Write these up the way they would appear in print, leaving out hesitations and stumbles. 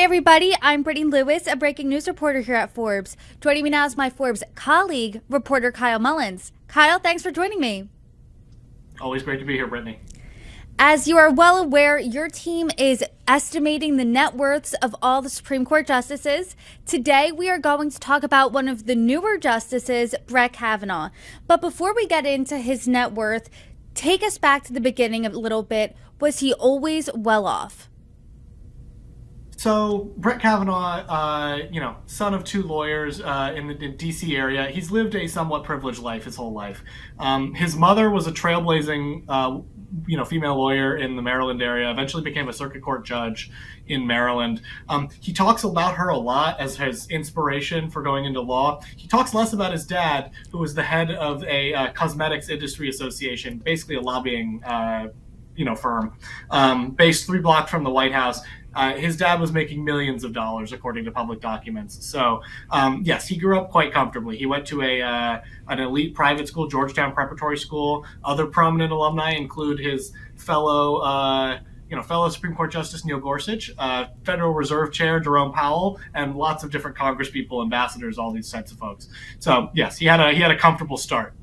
Hey everybody, I'm Brittany Lewis, a breaking news reporter here at Forbes. Joining me now is my Forbes colleague, reporter Kyle Mullins. Kyle, thanks for joining me. Always great to be here, Brittany. As you are well aware, your team is estimating the net worths of all the Supreme Court justices. Today, we are going to talk about one of the newer justices, Brett Kavanaugh. But before we get into his net worth, take us back to the beginning a little bit. Was he always well off? So Brett Kavanaugh, son of two lawyers in the D.C. area, he's lived a somewhat privileged life his whole life. His mother was a trailblazing, female lawyer in the Maryland area. Eventually became a circuit court judge in Maryland. He talks about her a lot as his inspiration for going into law. He talks less about his dad, who was the head of a cosmetics industry association, basically a lobbying firm based 3 blocks from the White House. His dad was making millions of dollars, according to public documents. So, yes, he grew up quite comfortably. He went to an elite private school, Georgetown Preparatory School. Other prominent alumni include his fellow Supreme Court Justice Neil Gorsuch, Federal Reserve Chair Jerome Powell, and lots of different congresspeople, ambassadors, all these types of folks. So, yes, he had a comfortable start.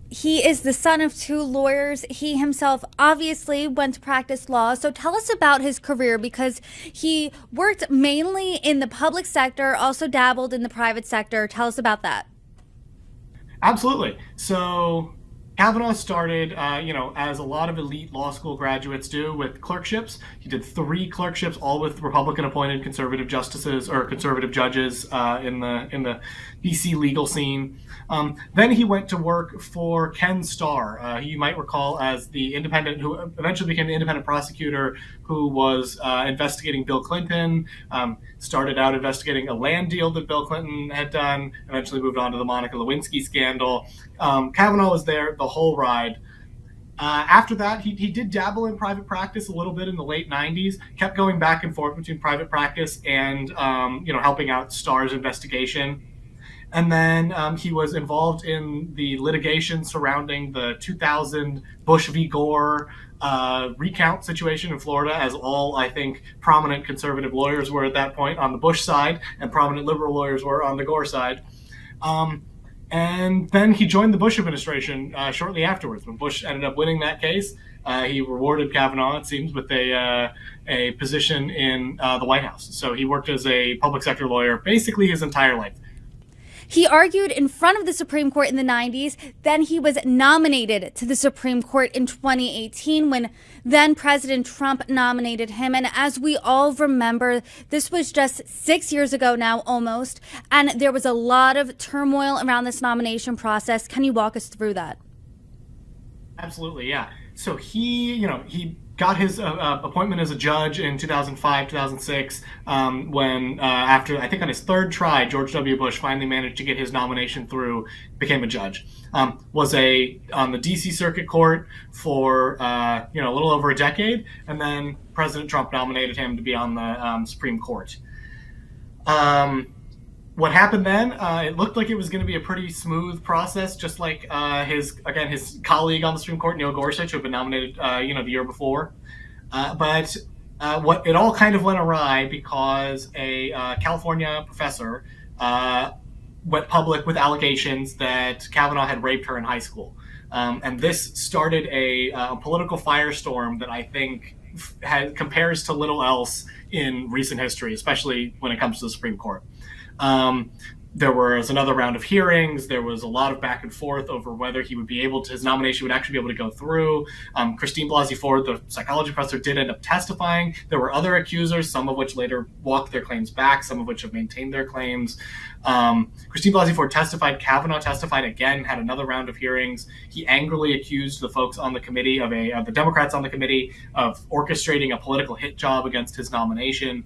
He is the son of 2 lawyers. He himself obviously went to practice law. So tell us about his career, because he worked mainly in the public sector, also dabbled in the private sector. Tell us about that. Absolutely. So Kavanaugh started, as a lot of elite law school graduates do, with clerkships. He did 3 clerkships, all with Republican-appointed conservative justices or conservative judges in the DC legal scene. Then he went to work for Ken Starr, who you might recall as the independent, who eventually became the independent prosecutor who was investigating Bill Clinton, started out investigating a land deal that Bill Clinton had done, eventually moved on to the Monica Lewinsky scandal. Kavanaugh was there the whole ride. After that, he did dabble in private practice a little bit in the late 90s, kept going back and forth between private practice and helping out Starr's investigation. And then he was involved in the litigation surrounding the 2000 Bush v. Gore recount situation in Florida, as all, I think, prominent conservative lawyers were at that point on the Bush side, and prominent liberal lawyers were on the Gore side. And then he joined the Bush administration shortly afterwards. When Bush ended up winning that case, he rewarded Kavanaugh, it seems, with a position in the White House. So he worked as a public sector lawyer basically his entire life. He argued in front of the Supreme Court in the 90s. Then he was nominated to the Supreme Court in 2018 when then President Trump nominated him. And as we all remember, this was just 6 years ago now, almost. And there was a lot of turmoil around this nomination process. Can you walk us through that? Absolutely, yeah. So he got his appointment as a judge in 2005, 2006, when after, I think on his 3rd try, George W. Bush finally managed to get his nomination through, became a judge. Was on the D.C. Circuit Court for a little over a decade, and then President Trump nominated him to be on the Supreme Court. What happened then, it looked like it was going to be a pretty smooth process, just like his colleague on the Supreme Court, Neil Gorsuch, who had been nominated the year before. But it all kind of went awry because a California professor went public with allegations that Kavanaugh had raped her in high school. And this started a political firestorm that I think compares to little else in recent history, especially when it comes to the Supreme Court. There was another round of hearings. There was a lot of back and forth over whether his nomination would actually be able to go through. Christine Blasey Ford, the psychology professor, did end up testifying. There were other accusers, some of which later walked their claims back, some of which have maintained their claims. Christine Blasey Ford testified. Kavanaugh testified again, had another round of hearings. He angrily accused the folks on the committee of the Democrats on the committee of orchestrating a political hit job against his nomination.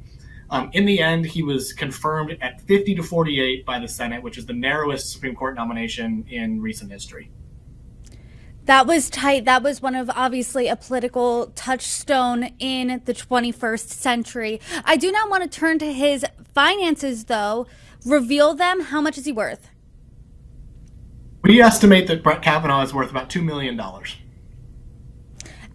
In the end, he was confirmed at 50-48 by the Senate, which is the narrowest Supreme Court nomination in recent history. That was tight. That was one of, obviously, a political touchstone in the 21st century. I do not want to turn to his finances, though. Reveal them. How much is he worth? We estimate that Brett Kavanaugh is worth about $2 million.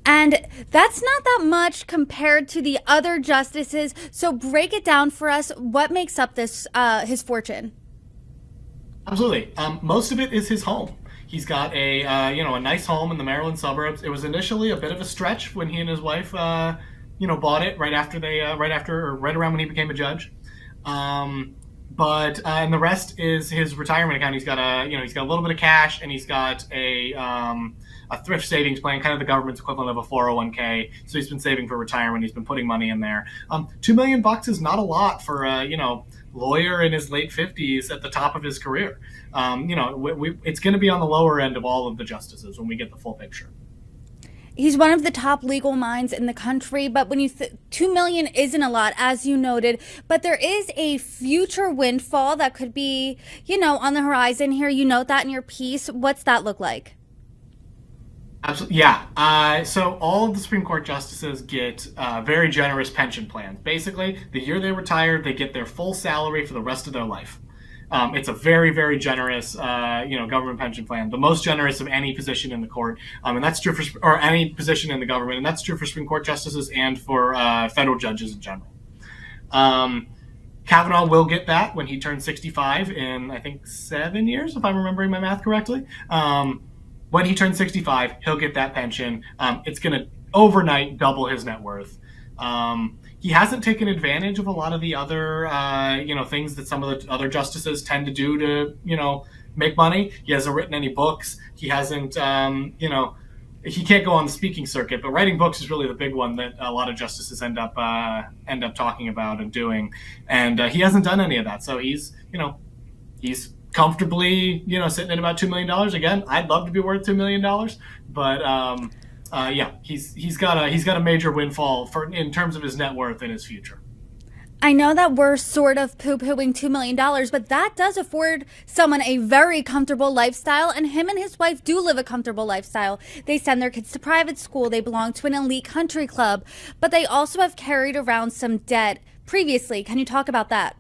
And that's not that much compared to the other justices. So break it down for us. What makes up this his fortune? Absolutely. Most of it is his home. He's got a nice home in the Maryland suburbs. It was initially a bit of a stretch when he and his wife bought it right around when he became a judge. But and the rest is his retirement account. He's got a little bit of cash, and he's got a thrift savings plan, kind of the government's equivalent of a 401k. So he's been saving for retirement. He's been putting money in there. $2 million is not a lot for lawyer in his late 50s at the top of his career. It's going to be on the lower end of all of the justices when we get the full picture. He's one of the top legal minds in the country, but when $2 million isn't a lot, as you noted, but there is a future windfall that could be, on the horizon here. You note that in your piece. What's that look like? Absolutely, yeah. So all of the Supreme Court justices get very generous pension plans. Basically, the year they retire, they get their full salary for the rest of their life. It's a very, very generous, government pension plan, the most generous of any position in the court, and that's true or any position in the government, and that's true for Supreme Court justices and for federal judges in general. Kavanaugh will get that when he turns 65 in, I think, 7 years, if I'm remembering my math correctly. When he turns 65, he'll get that pension. It's going to overnight double his net worth. He hasn't taken advantage of a lot of the other, things that some of the other justices tend to do to, make money. He hasn't written any books. He hasn't, he can't go on the speaking circuit, but writing books is really the big one that a lot of justices end up talking about and doing. And he hasn't done any of that. So he's comfortably, sitting at about $2 million. Again, I'd love to be worth $2 million, but he's got a major windfall in terms of his net worth and his future. I know that we're sort of poo-pooing $2 million, but that does afford someone a very comfortable lifestyle, and him and his wife do live a comfortable lifestyle. They send their kids to private school, they belong to an elite country club, but they also have carried around some debt previously. Can you talk about that?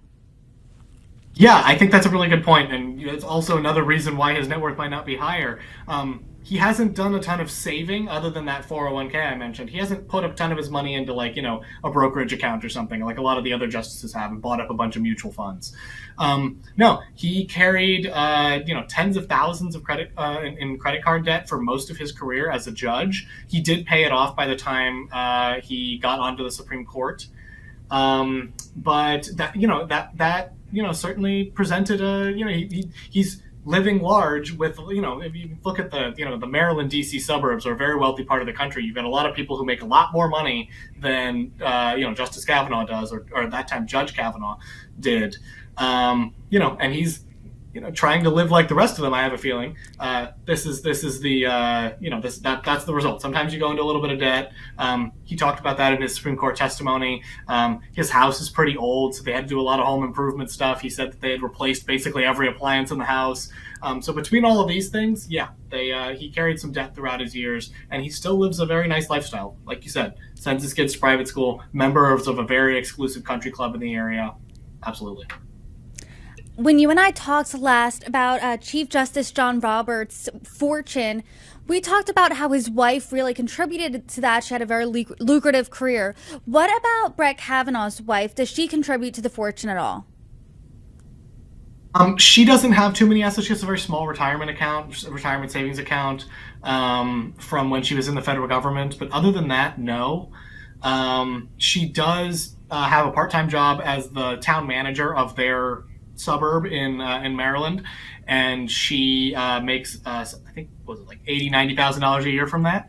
Yeah, I think that's a really good point, and it's also another reason why his net worth might not be higher. He hasn't done a ton of saving other than that 401k I mentioned. He hasn't put a ton of his money into a brokerage account or something like a lot of the other justices have and bought up a bunch of mutual funds. No, he carried tens of thousands of in credit card debt for most of his career as a judge. He did pay it off by the time he got onto the Supreme Court. But that certainly presented he's living large with, if you look at the Maryland, D.C. suburbs are a very wealthy part of the country. You've got a lot of people who make a lot more money than, Justice Kavanaugh does, or at that time Judge Kavanaugh did. And he's, trying to live like the rest of them. I have a feeling that's the result. Sometimes you go into a little bit of debt. He talked about that in his Supreme Court testimony. His house is pretty old, so they had to do a lot of home improvement stuff. He said that they had replaced basically every appliance in the house. So between all of these things, he carried some debt throughout his years, and he still lives a very nice lifestyle. Like you said, sends his kids to private school, members of a very exclusive country club in the area. Absolutely. When you and I talked last about Chief Justice John Roberts' fortune, we talked about how his wife really contributed to that. She had a very lucrative career. What about Brett Kavanaugh's wife? Does she contribute to the fortune at all? She doesn't have too many assets. She has a very small retirement savings account from when she was in the federal government. But other than that, no. She does have a part-time job as the town manager of their suburb in Maryland, and she makes I think $80,000-$90,000 a year from that.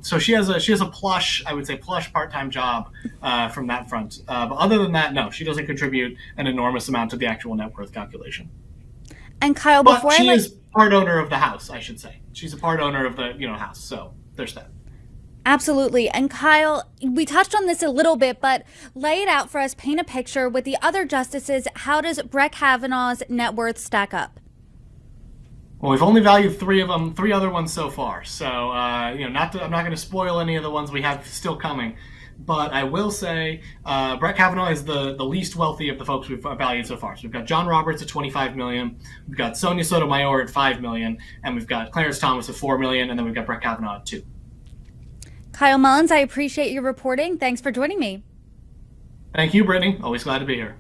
So she has a plush part-time job from that front. But other than that, no, she doesn't contribute an enormous amount to the actual net worth calculation. And Kyle, but she is part owner of the house, I should say. She's a part owner of the house. So there's that. Absolutely. And Kyle, we touched on this a little bit, but lay it out for us, paint a picture with the other justices. How does Brett Kavanaugh's net worth stack up? Well, we've only valued three other ones so far. So, I'm not going to spoil any of the ones we have still coming. But I will say Brett Kavanaugh is the least wealthy of the folks we've valued so far. So we've got John Roberts at $25 million, we've got Sonia Sotomayor at $5 million, and we've got Clarence Thomas at $4 million, and then we've got Brett Kavanaugh at $2 million. Kyle Mullins, I appreciate your reporting. Thanks for joining me. Thank you, Brittany. Always glad to be here.